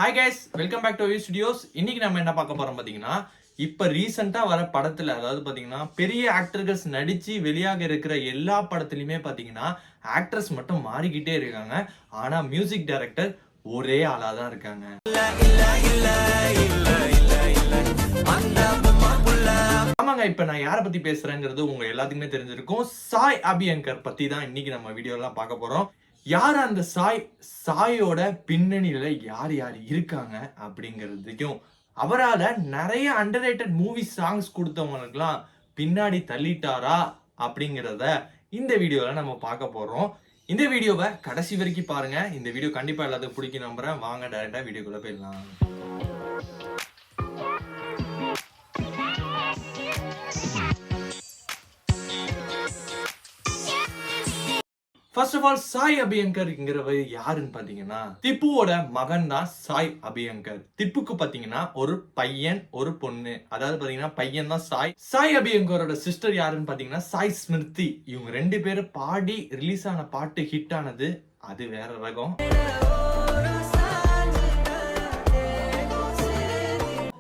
Hi guys, welcome back to V studios. இன்னைக்கு நம்ம என்ன பார்க்க போறோம் பார்த்தீங்கன்னா, இப்போ ரீசெண்டாக வர படத்தில், அதாவது பார்த்தீங்கன்னா பெரிய ஆக்டர்ஸ் நடித்து வெளியாக இருக்கிற எல்லா படத்துலையுமே பார்த்தீங்கன்னா ஆக்ட்ரஸ் மட்டும் மாறிக்கிட்டே இருக்காங்க. ஆனால் மியூசிக் டைரக்டர் ஒரே ஆளாக தான் இருக்காங்க. ஆமாங்க, இப்போ நான் யாரை பற்றி பேசுகிறேங்கிறது உங்கள் எல்லாத்துக்குமே தெரிஞ்சிருக்கும். சாய் அபியங்கர் பற்றி தான் இன்னைக்கு நம்ம வீடியோலாம் பார்க்க போகிறோம். யார் அந்த சாயோட பின்னணியில யார் யார் இருக்காங்க அப்படிங்கிறதையும், அவரால் நிறைய அண்டர்ரேட்டட் மூவி சாங்ஸ் கொடுத்தவங்களுக்குலாம் பின்னாடி தள்ளிட்டாரா அப்படிங்கிறத இந்த வீடியோல நம்ம பார்க்க போறோம். இந்த வீடியோவை கடைசி வரைக்கும் பாருங்க. இந்த வீடியோ கண்டிப்பா எல்லாத்துக்கும் பிடிக்கும் நம்புறேன். வாங்க டைரக்டா வீடியோக்குள்ள போயிடலாம். ஃபர்ஸ்ட் ஆஃப் ஆல், சாய் அபியங்கர்ங்கிறவர் யாருன்னு பாத்தீங்கன்னா, திப்புவோட மகன் தான் சாய் அபியங்கர். திப்புக்கு பாத்தீங்கன்னா ஒரு பையன் ஒரு பொண்ணு. அதாவது பாத்தீங்கன்னா பையன் தான் சாய் அபியங்கரோட சிஸ்டர் யாருன்னு பாத்தீங்கன்னா சாய் ஸ்மிருதி. இவங்க ரெண்டு பேரும் பாடி ரிலீஸ் ஆன பாட்டு ஹிட் ஆனது அது வேற ரகம்.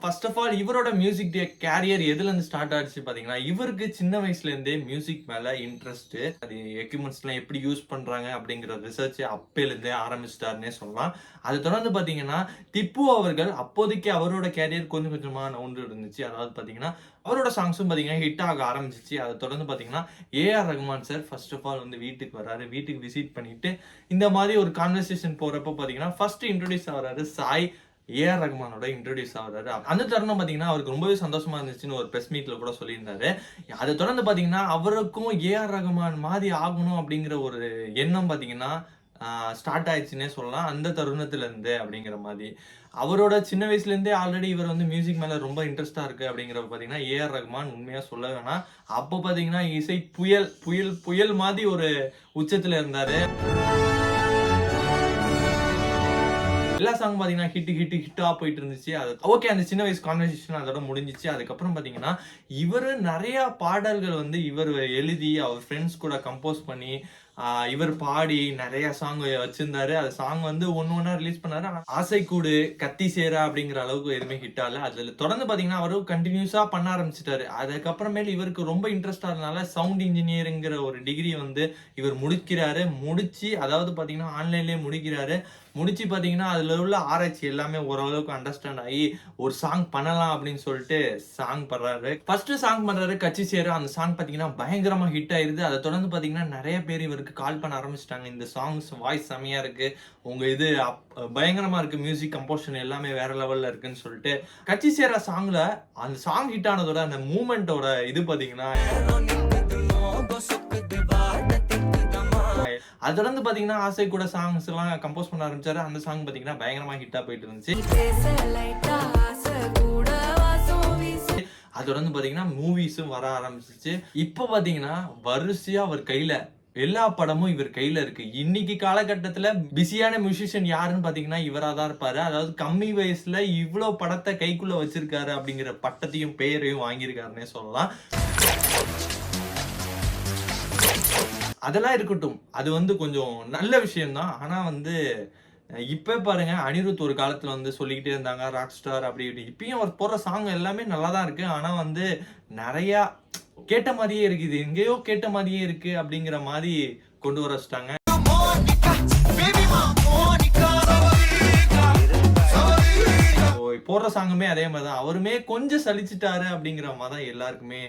ஃபர்ஸ்ட் ஆஃப் ஆல், இவரோட மியூசிக் கேரியர் எதுல இருந்து ஸ்டார்ட் ஆச்சு பாத்தீங்கன்னா, இவருக்கு சின்ன வயசுல இருந்தே மியூசிக் மேல இன்ட்ரெஸ்ட். அது எக்யூப்மெண்ட்ஸ் எல்லாம் எப்படி யூஸ் பண்றாங்க அப்படிங்கிற ரிசர்ச் அப்பையில இருந்தே ஆரம்பிச்சிட்டாருன்னே சொல்லலாம். அதை தொடர்ந்து பாத்தீங்கன்னா திப்பு அவர்கள் அப்போதைக்கு அவரோட கேரியர் கொஞ்சம் கொஞ்சமா நவுண்டு இருந்துச்சு. அதாவது பாத்தீங்கன்னா அவரோட சாங்ஸும் பாத்தீங்கன்னா ஹிட் ஆக ஆரம்பிச்சிச்சு. அதை தொடர்ந்து பாத்தீங்கன்னா AR Rahman sir first of all வந்து வீட்டுக்கு வராரு. வீட்டுக்கு விசிட் பண்ணிட்டு இந்த மாதிரி ஒரு கான்வர்சேஷன் போறப்ப பாத்தீங்கன்னா ஃபர்ஸ்ட் இன்ட்ரோடியூஸ் ஆகிறாரு சாய். ஏஆர் ரஹ்மானோட இன்ட்ரோடியூஸ் ஆகிறாரு. அந்த தருணம் பாத்தீங்கன்னா அவருக்கு ரொம்பவே சந்தோஷமா இருந்துச்சுன்னு ஒரு பிரஸ் மீட்ல கூட சொல்லியிருந்தாரு. அதை தொடர்ந்து பாத்தீங்கன்னா அவருக்கும் ஏஆர் ரஹ்மான் மாதிரி ஆகணும் அப்படிங்கிற ஒரு எண்ணம் பாத்தீங்கன்னா ஸ்டார்ட் ஆயிடுச்சுன்னே சொல்லலாம். அந்த தருணத்துல இருந்து அப்படிங்கிற மாதிரி அவரோட சின்ன வயசுல இருந்தே ஆல்ரெடி இவர் வந்து மியூசிக் மேல ரொம்ப இன்ட்ரெஸ்டா இருக்கு அப்படிங்கிறப்ப பாத்தீங்கன்னா ஏஆர் ரஹ்மான் உண்மையா சொல்ல வேணாம், அப்போ பாத்தீங்கன்னா இசை புயல் புயல் புயல் மாதிரி ஒரு உச்சத்துல இருந்தாரு. எல்லா சாங் பாத்தீங்கன்னா ஹிட்டா போயிட்டு இருந்துச்சு. அது ஓகே, அந்த சின்ன வயசு கான்வர்சேஷன் அதோட முடிஞ்சிச்சு. அதுக்கப்புறம் பாத்தீங்கன்னா இவரு நிறைய பாடல்கள் வந்து இவர் எழுதி அவர் ஃப்ரெண்ட்ஸ் கூட கம்போஸ் பண்ணி இவர் பாடி நிறைய சாங் வச்சிருந்தாரு. அது சாங் வந்து ஒன்னா ரிலீஸ் பண்ணாரு. ஆசை கூடு, கத்தி சேரா அப்படிங்கிற அளவுக்கு எதுவுமே ஹிட் ஆகல. அதுல தொடர்ந்து பாத்தீங்கன்னா அவரும் கண்டினியூஸா பண்ண ஆரம்பிச்சிட்டாரு. அதுக்கப்புறமேல இவருக்கு ரொம்ப இன்ட்ரெஸ்ட் ஆனதுனால சவுண்ட் இன்ஜினியரிங்கிற ஒரு டிகிரி வந்து இவர் முடிச்சு அதாவது பாத்தீங்கன்னா ஆன்லைன்லயே முடிச்சு பாத்தீங்கன்னா அதுல உள்ள ஆராய்ச்சி எல்லாமே ஓரளவுக்கு அண்டர்ஸ்டாண்ட் ஆகி ஒரு சாங் பண்ணலாம் அப்படின்னு சொல்லிட்டு சாங் பண்றாரு. ஃபர்ஸ்ட் சாங் பண்றாரு கட்சி சேரு. அந்த சாங் பாத்தீங்கன்னா பயங்கரமா ஹிட் ஆயிருது. அதை தொடர்ந்து பாத்தீங்கன்னா நிறைய பேர் இவருக்கு கால் பண்ண ஆரம்பிச்சிட்டாங்க. இந்த சாங்ஸ் வாய்ஸ் செமையா இருக்கு, உங்க இது பயங்கரமா இருக்கு, மியூசிக் கம்போசிஷன் எல்லாமே வேற லெவல்ல இருக்குன்னு சொல்லிட்டு கட்சி சேர சாங்ல அந்த சாங் ஹிட் ஆனதோட அந்த மூமெண்டோட இது பாத்தீங்கன்னா அது தொடர்ந்து பாத்தீங்கன்னா ஆசை கூட சாங்ஸ் எல்லாம் கம்போஸ் பண்ண ஆரம்பிச்சாரு. அந்த சாங் பாத்தீங்கன்னா பயங்கரமா ஹிட்டா போயிட்டு இருந்துச்சு. அது தொடர்ந்து பாத்தீங்கன்னா மூவிஸும் வர ஆரம்பிச்சிச்சு. இப்ப பாத்தீங்கன்னா வரிசையா அவர் கையில எல்லா படமும் இவர் கையில இருக்கு. இன்னைக்கு காலகட்டத்துல பிஸியான மியூசிஷியன் யாருன்னு பாத்தீங்கன்னா இவரா தான் இருப்பாரு. அதாவது கம்மி வயசுல இவ்வளவு படத்தை கைக்குள்ள வச்சிருக்காரு அப்படிங்கிற பட்டத்தையும் பெயரையும் வாங்கியிருக்காருன்னே சொல்லலாம். அதெல்லாம் இருக்கட்டும், அது வந்து கொஞ்சம் நல்ல விஷயம்தான். ஆனா வந்து இப்ப பாருங்க, அனிருத் ஒரு காலத்துல வந்து சொல்லிக்கிட்டே இருந்தாங்க ராக் ஸ்டார் அப்படி இப்படி. இப்பயும் அவர் போடுற சாங் எல்லாமே நல்லா தான் இருக்கு. ஆனா வந்து நிறைய கேட்ட மாதிரியே இருக்கு, இது எங்கேயோ கேட்ட மாதிரியே இருக்கு அப்படிங்கிற மாதிரி கொண்டு வர வச்சிட்டாங்க. போடுற சாங்குமே அதே மாதிரிதான், அவருமே கொஞ்சம் சலிச்சிட்டாரு அப்படிங்கிற மாதிரி எல்லாருக்குமே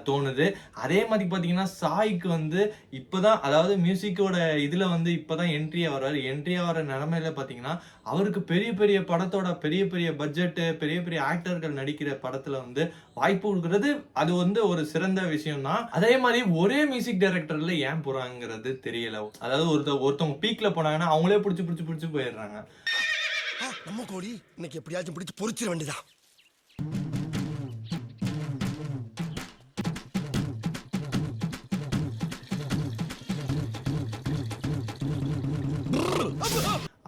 தோணுது. அதே மாதிரி பாத்தீங்கன்னா சாய்க்கு வந்து இப்பதான், அதாவது மியூசிக்கோட இதுல வந்து இப்பதான் என்ட்ரியா வர நிலைமையில பாத்தீங்கன்னா அவருக்கு பெரிய பெரிய படத்தோட பெரிய பெரிய பட்ஜெட், பெரிய பெரிய ஆக்டர்கள் நடிக்கிற படத்துல வந்து வாய்ப்பு கொடுக்கறது அது வந்து ஒரு சிறந்த விஷயம் தான். அதே மாதிரி ஒரே மியூசிக் டைரக்டர்ல ஏன் போறாங்கிறது தெரியல. அதாவது ஒருத்தவங்க பீக்ல போனாங்கன்னா அவங்களே பிடிச்சு போயிடுறாங்க. நம்ம கோடி இன்னைக்கு எப்படியாச்சும் பிடிச்சு பொறிச்சிட வேண்டியதான்.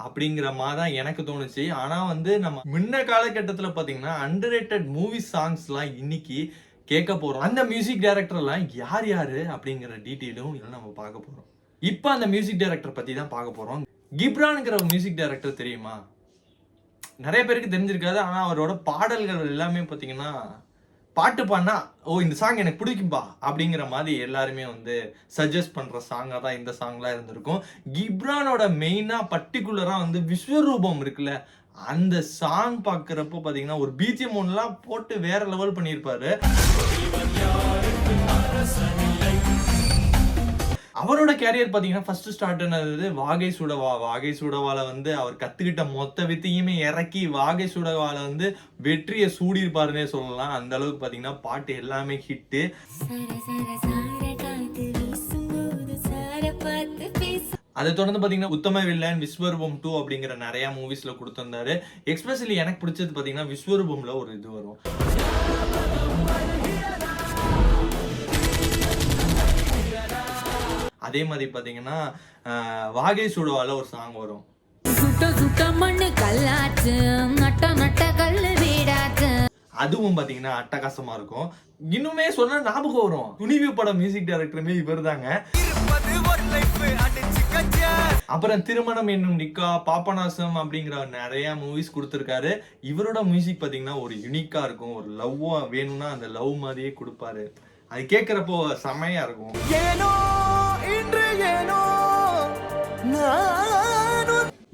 அப்படிங்கிற மாதிரி எனக்கு தோணுச்சு. ஆனா வந்து நம்ம முன்ன காலகட்டத்துல பாத்தீங்கன்னா அண்டர்ரேட்டட் மூவி சாங்ஸ் எல்லாம் இன்னைக்கு கேட்க போறோம். அந்த மியூசிக் டைரக்டர் எல்லாம் யாரு அப்படிங்கிற டீட்டெயிலும் நம்ம பார்க்க போறோம். இப்ப அந்த மியூசிக் டைரக்டர் பத்தி தான் பார்க்க போறோம். கிப்ரான்ங்கிற மியூசிக் டைரக்டர் தெரியுமா? நிறைய பேருக்கு தெரிஞ்சிருக்காது. ஆனா அவரோட பாடல்கள் எல்லாமே பாத்தீங்கன்னா பாட்டு பாடினா ஓ இந்த சாங் எனக்கு பிடிக்கும்பா அப்படிங்கிற மாதிரி எல்லாருமே வந்து சஜஸ்ட் பண்ற சாங்கா தான் இந்த சாங்லாம் இருந்திருக்கும். கிப்ரானோட மெயினா பர்டிகுலரா வந்து விஸ்வரூபம் இருக்குல்ல, அந்த சாங் பாக்குறப்போ பாத்தீங்கன்னா ஒரு பிஜிஎம் ஒன்லாம் போட்டு வேற லெவல் பண்ணியிருப்பாரு. அவரோட கேரியர் பாத்தீங்கன்னா ஃபர்ஸ்ட் ஸ்டார்ட் ஆனது வாகை சுடவா. வாகை சுடவால வந்து அவர் கத்துக்கிட்ட மொத்த வித்தையுமே இறக்கி வாகை சுடவால வந்து வெற்றியை சூடியிருப்பாருன்னே சொல்லலாம். அந்த அளவுக்கு பாத்தீங்கன்னா பாட்டு எல்லாமே ஹிட்டு. அதை தொடர்ந்து பாத்தீங்கன்னா உத்தம வில்லன், விஸ்வரூபம் 2 அப்படிங்கிற நிறைய மூவிஸ்ல கொடுத்திருந்தாரு. எஸ்பெஷலி எனக்கு பிடிச்சது பாத்தீங்கன்னா விஸ்வரூபம்ல ஒரு இது வரும். அதே மாதிரி பாத்தீங்கன்னா வாகை சுடவால ஒரு சாங் வரும். அதுவும் பாத்தீங்கன்னா அட்டகாசமா இருக்கும். இன்னுமே சொன்னா ஞாபகம் வரும், துணிவு படம் மியூசிக் டைரக்டருமே இவர் தாங்க. அப்புறம் திருமணம் என்னும் நிக்கா, பாபநாசம் அப்படிங்கிற நிறைய மூவிஸ் கொடுத்திருக்காரு. இவரோட மியூசிக் பாத்தீங்கன்னா ஒரு யூனிக்கா இருக்கும். ஒரு லவ் வேணும்னா அந்த லவ் மாதிரியே கொடுப்பாரு. அது கேட்கிறப்போ செமையா இருக்கும்.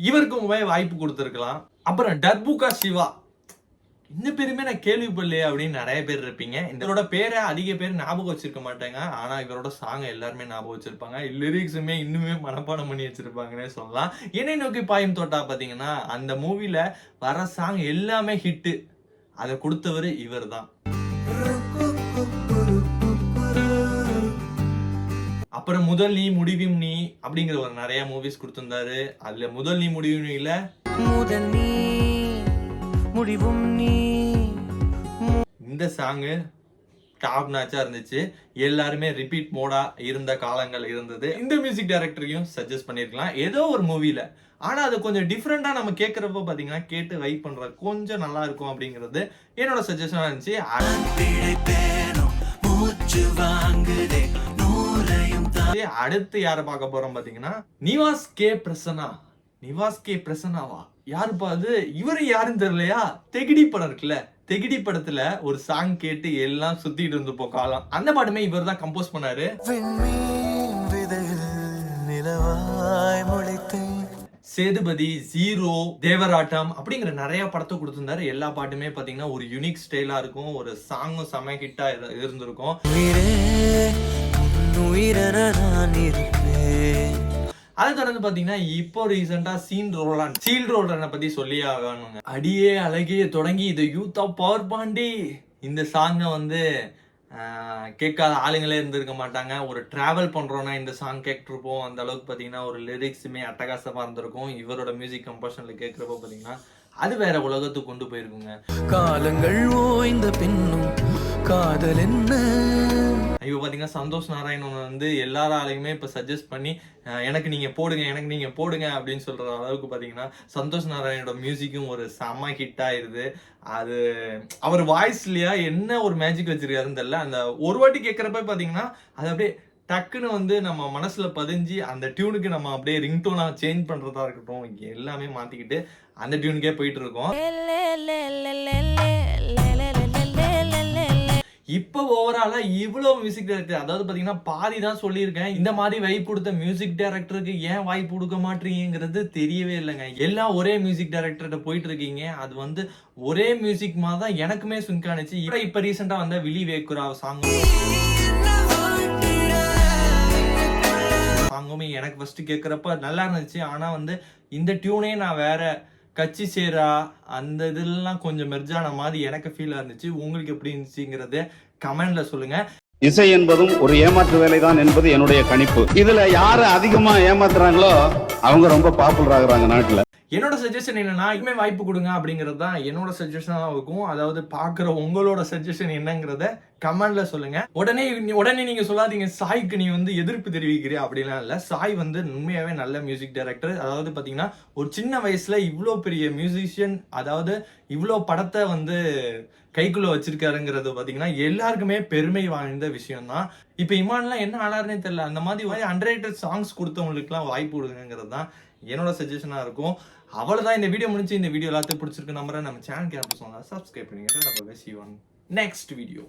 இவருக்கும் வாய்ப்பு கொடுத்திருக்கலாம். அப்புறம் டர்புகா சிவா, இந்த பேருமே நான் கேள்விப்படலையே அப்படின்னு நிறைய பேர் இருப்பீங்க. இதோட பேரை அதிக பேர் ஞாபகம் வச்சிருக்க மாட்டாங்க. ஆனா இவரோட சாங் எல்லாருமே ஞாபகம் வச்சிருப்பாங்க. லிரிக்ஸுமே இன்னுமே மனப்பாடம் பண்ணி வச்சிருப்பாங்கன்னே சொல்லலாம். என்னை நோக்கி பாயும் தோட்டா பாத்தீங்கன்னா அந்த மூவில வர சாங் எல்லாமே ஹிட்டு. அதை கொடுத்தவர் இவர் தான். அப்புறம் முதல் நீ முடிவும் நீ அப்படிங்கிற ஒரு நிறைய மூவிஸ் கொடுத்திருந்தாரு. அதுல முதல் நீ முடிவும் நீல முதல் நீ முடிவும் நீ இந்த சாங்கு டாப் நாச்சா இருந்துச்சு. எல்லாருமே ரிப்பீட் மோடா இருந்த காலங்கள் இருந்தது. இந்த மியூசிக் டைரக்டரையும் சஜஸ்ட் பண்ணிருக்கலாம் ஏதோ ஒரு மூவில. ஆனா அது கொஞ்சம் டிஃப்ரெண்டா நம்ம கேட்கறப்ப பாத்தீங்கன்னா கேட்டு வைப் பண்ற கொஞ்சம் நல்லா இருக்கும் அப்படிங்கிறது என்னோட சஜஷனா இருந்துச்சு. அடுத்து யாரை பார்க்க போறோம் பாத்தீங்கன்னா நிவாஸ் கே பிரசன்னா. நிவாஸ் கே பிரசன்னாவா யாருப்பா அது? இவரு யாருன்னு தெரியலையா? தெகிடி படம் இருக்குல்ல, தெகிடி படத்துல ஒரு சாங் கேட்டு எல்லாம் சுத்திட்டு இருந்துப்போம் காலம். அந்த பாட்டுமே இவர் தான் கம்போஸ் பண்ணாரு. சேதுபதி, ஜீரோ, தேவராட்டம் அப்படிங்கிற நிறைய படத்தை கொடுத்திருந்தாரு. எல்லா பாட்டுமே பாத்தீங்கன்னா ஒரு யூனிக் ஸ்டைலா இருக்கும். ஒரு சாங்கும் செம ஹிட்டா இருந்திருக்கும். அதை தொடர்ந்து பாத்தீங்கன்னா இப்போ ரீசெண்டா சீல் ரோலனை பத்தி சொல்லி ஆகணுங்க. அடியே அழகிய தொடங்கி இது யூத் ஆஃப் பவர் பாண்டி இந்த சாங்கை வந்து கேட்காத ஆளுங்களே இருந்திருக்க மாட்டாங்க. ஒரு டிராவல் பண்றோம்னா இந்த சாங் கேட்டுருப்போம். அந்த அளவுக்கு பாத்தீங்கன்னா ஒரு லிரிக்ஸுமே அட்டகாசமா இருந்திருக்கும். இவரோட மியூசிக் கம்போஷன்ல கேட்கிறப்போ பாத்தீங்கன்னா அது வேற உலகத்துக்கு கொண்டு போயிருக்குங்க. காலங்கள் ஓய்ந்த பின்னும் காதல் என்ன. ஐயோ பாத்தீங்கன்னா சந்தோஷ் நாராயணன் வந்து எல்லாராலையுமே இப்ப சஜஸ்ட் பண்ணி எனக்கு நீங்க போடுங்க அப்படின்னு சொல்ற அளவுக்கு பாத்தீங்கன்னா சந்தோஷ் நாராயணோட மியூசிக்கும் ஒரு செம்ம ஹிட் ஆயிருது. அது அவர் வாய்ஸ்லயா என்ன ஒரு மேஜிக் வச்சிருக்காருன்னு தெரியல. அந்த ஒரு வாட்டி கேட்கறப்ப பாத்தீங்கன்னா அது அப்படியே டக்குன்னு வந்து நம்ம மனசுல பதிஞ்சு அந்த டியூனுக்கு நம்ம அப்படியே ரிங்டோனா சேஞ்ச் பண்றதா இருக்கட்டும் எல்லாமே மாத்திக்கிட்டு அந்த டியூனுக்கே போயிட்டு இருக்கோம். இப்போ ஓவராலா இவ்வளவு மியூசிக் டைரக்டர், அதாவது பாத்தீங்கன்னா பாதி தான் சொல்லியிருக்கேன். இந்த மாதிரி வைப் கொடுத்த மியூசிக் டைரக்டருக்கு ஏன் வாய்ப்பு கொடுக்க மாட்டீங்கிறது தெரியவே இல்லைங்க. எல்லாம் ஒரே மியூசிக் டைரக்டர்கிட்ட போயிட்டு இருக்கீங்க. அது வந்து ஒரே மியூசிக் மாதிரி தான் எனக்குமே சுங்க் ஆனிச்சு. இப்ப ரீசெண்டா வந்த விலி வேக்குரா சாங்குமே எனக்கு ஃபர்ஸ்ட் கேட்கறப்ப நல்லா இருந்துச்சு. ஆனா வந்து இந்த டியூனே நான் வேற கட்சி சேரா அந்த இதெல்லாம் கொஞ்சம் மெர்ஜான மாதிரி எனக்கு ஃபீல் இருந்துச்சு. உங்களுக்கு எப்படி இருந்துச்சுங்கிறத கமெண்ட்ல சொல்லுங்க. இசை என்பதும் ஒரு ஏமாற்று வேலைதான் என்பது என்னுடைய கணிப்பு. இதுல யாரு அதிகமா ஏமாத்துறாங்களோ அவங்க ரொம்ப பாப்புலர் ஆகுறாங்க நாட்டுல. என்னோட சஜஷன் என்னன்னா இனிமே வாய்ப்பு கொடுங்க அப்படிங்கிறது தான் என்னோட சஜஷனா இருக்கும். அதாவது பாக்குற உங்களோட சஜஷன் என்னங்கிறத கமெண்ட்ல சொல்லுங்க. உடனே நீங்க சொல்லாதீங்க சாய்க்கு நீ வந்து எதிர்ப்பு தெரிவிக்கிறியா அப்படிலாம் இல்ல. சாய் வந்து உண்மையாவே நல்ல மியூசிக் டைரக்டர். அதாவது பாத்தீங்கன்னா ஒரு சின்ன வயசுல இவ்வளோ பெரிய மியூசிஷியன், அதாவது இவ்வளோ படத்தை வந்து கைக்குள்ள வச்சிருக்காருங்கிறது பாத்தீங்கன்னா எல்லாருக்குமே பெருமை வாய்ந்த விஷயம் தான். இப்ப இமான்லாம் என்ன ஆனாருன்னே தெரியல. அந்த மாதிரி அண்டர்ரேட்டட் சாங்ஸ் கொடுத்தவங்களுக்கு எல்லாம் வாய்ப்பு கொடுங்கிறது தான் என்னோட சஜஷனா இருக்கும். அவ்வளவுதான் இந்த வீடியோ முடிஞ்சு. இந்த வீடியோ எல்லாத்தையும் பிடிச்சிருக்கு நம்புறேன். நம்ம சேனல் கேரப்ப சொன்னா சப்ஸ்கிரைப் பண்ணுங்க. Next video.